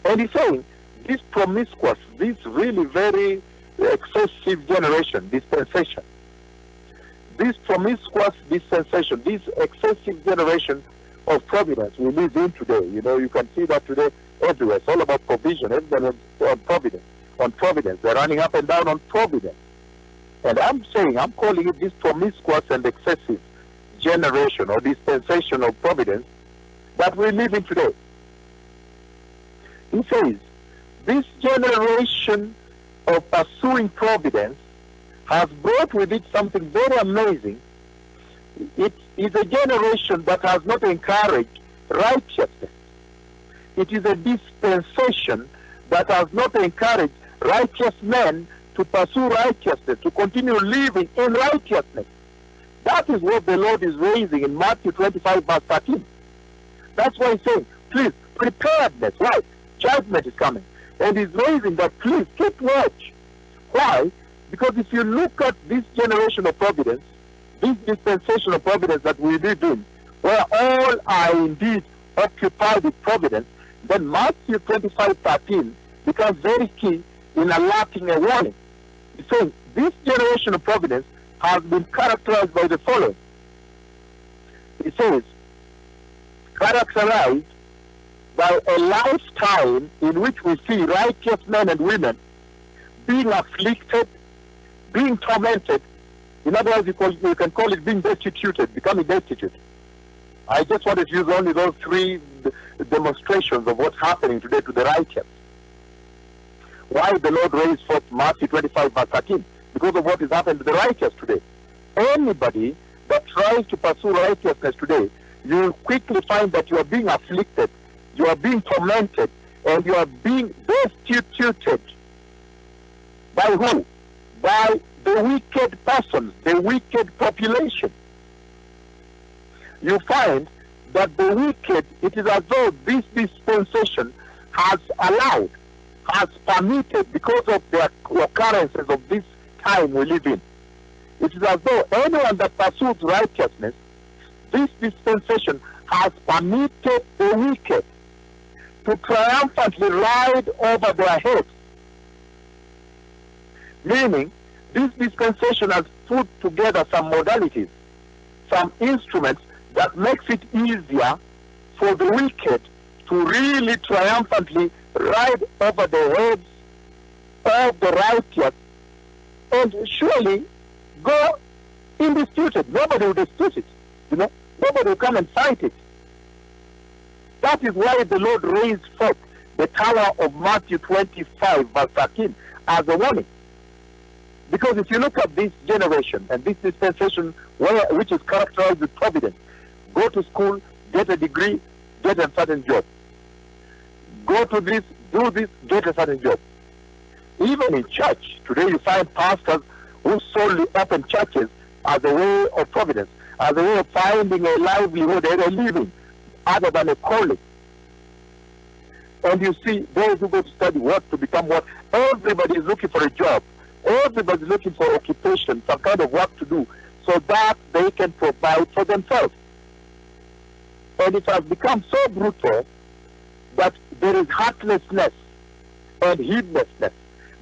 And he's saying, this promiscuous, this really very excessive generation, dispensation, this promiscuous dispensation, this excessive generation of providence we live in today. You know, you can see that today everywhere. It's all about provision. Everybody on providence, on providence. They're running up and down on providence. And I'm calling it this promiscuous and excessive generation or dispensation of providence that we live in today. He says, this generation of pursuing providence has brought with it something very amazing. It is a generation that has not encouraged righteousness. It is a dispensation that has not encouraged righteous men to pursue righteousness, to continue living in righteousness. That is what the Lord is raising in Matthew 25, verse 13. That's why he's saying, please, preparedness. Why? Judgment is coming. And he's raising that, please, keep watch. Why? Because if you look at this generation of providence, this dispensation of providence that we live in, where all are indeed occupied with providence, then Matthew 25:13 becomes very key in alerting a warning. He says, this generation of providence has been characterized by the following. He says, characterized by a lifetime in which we see righteous men and women being afflicted, being tormented. In other words, you can call it being destituted, becoming destitute. I just wanted to use only those three demonstrations of what's happening today to the righteous. Why the Lord raised forth Matthew 25, verse 13? Because of what is happening to the righteous today. Anybody that tries to pursue righteousness today, you will quickly find that you are being afflicted, you are being tormented, and you are being destituted. By who? By the wicked persons, the wicked population. You find that the wicked, it is as though this dispensation has allowed, has permitted, because of the occurrences of this time we live in. It is as though anyone that pursues righteousness, this dispensation has permitted the wicked to triumphantly ride over their heads. Meaning, this dispensation has put together some modalities, some instruments that makes it easier for the wicked to really triumphantly ride over the heads of the righteous and surely go indisputed. Nobody will dispute it. You know, nobody will come and fight it. That is why the Lord raised forth the tower of Matthew 25, verse 13 as a warning. Because if you look at this generation and this dispensation which is characterized with providence, go to school, get a degree, get a certain job. Go to this, do this, get a certain job. Even in church, today you find pastors who solely open churches as a way of providence, as a way of finding a livelihood and a living, other than a calling. And you see those who go to study what to become what. Everybody is looking for a job. Everybody is looking for occupation, some kind of work to do, so that they can provide for themselves. And it has become so brutal that there is heartlessness and heedlessness.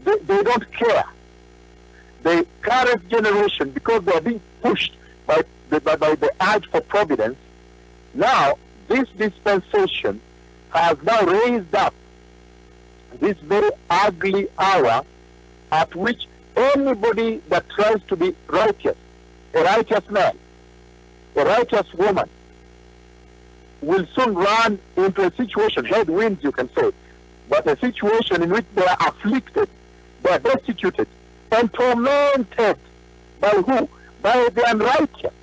They don't care. The current generation, because they are being pushed by the urge for providence, now this dispensation has now raised up this very ugly hour at which anybody that tries to be righteous, a righteous man, a righteous woman, will soon run into a situation, headwinds you can say, but a situation in which they are afflicted, they are destituted, and tormented by who? By the unrighteous.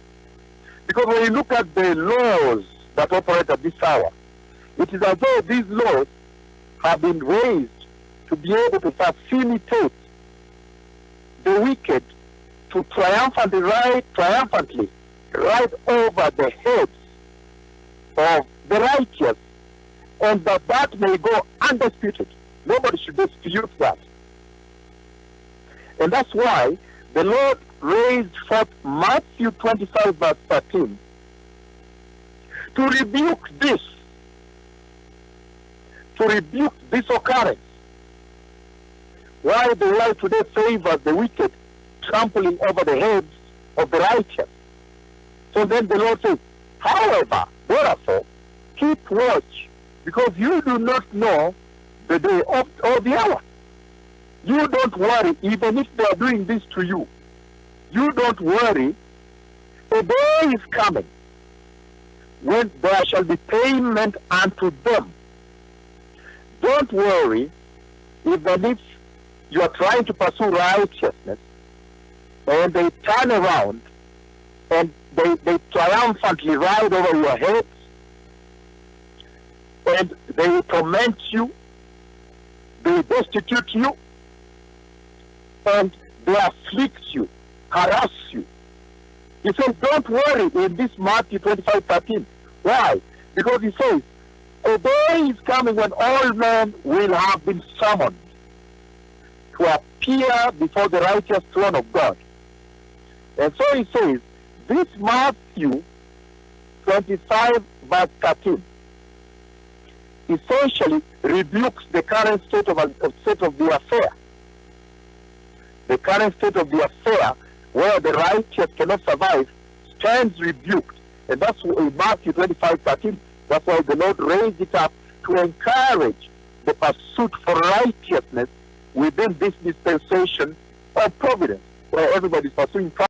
Because when you look at the laws that operate at this hour, it is as though these laws have been raised to be able to facilitate the wicked to triumphantly ride over the heads of the righteous, and that may go undisputed. Nobody should dispute that. And that's why the Lord raised forth Matthew 25, verse 13, to rebuke this, to rebuke this occurrence. Why the light today favors the wicked, trampling over the heads of the righteous. So then the Lord says, however, therefore, keep watch, because you do not know the day or the hour. You don't worry, even if they are doing this to you. You don't worry. A day is coming when there shall be payment unto them. Don't worry, even if you are trying to pursue righteousness, and they turn around and they triumphantly ride over your heads, and they will torment you, they will destitute you, and they afflict you, harass you. He says, don't worry in this Matthew 25:13. Why? Because he says, a day is coming when all men will have been summoned to appear before the righteous throne of God. And so he says, this Matthew 25:13 essentially rebukes the current state of the affair. The current state of the affair, where the righteous cannot survive, stands rebuked. And that's in Matthew 25:13. That's why the Lord raised it up to encourage the pursuit for righteousness within this dispensation of providence, where everybody is pursuing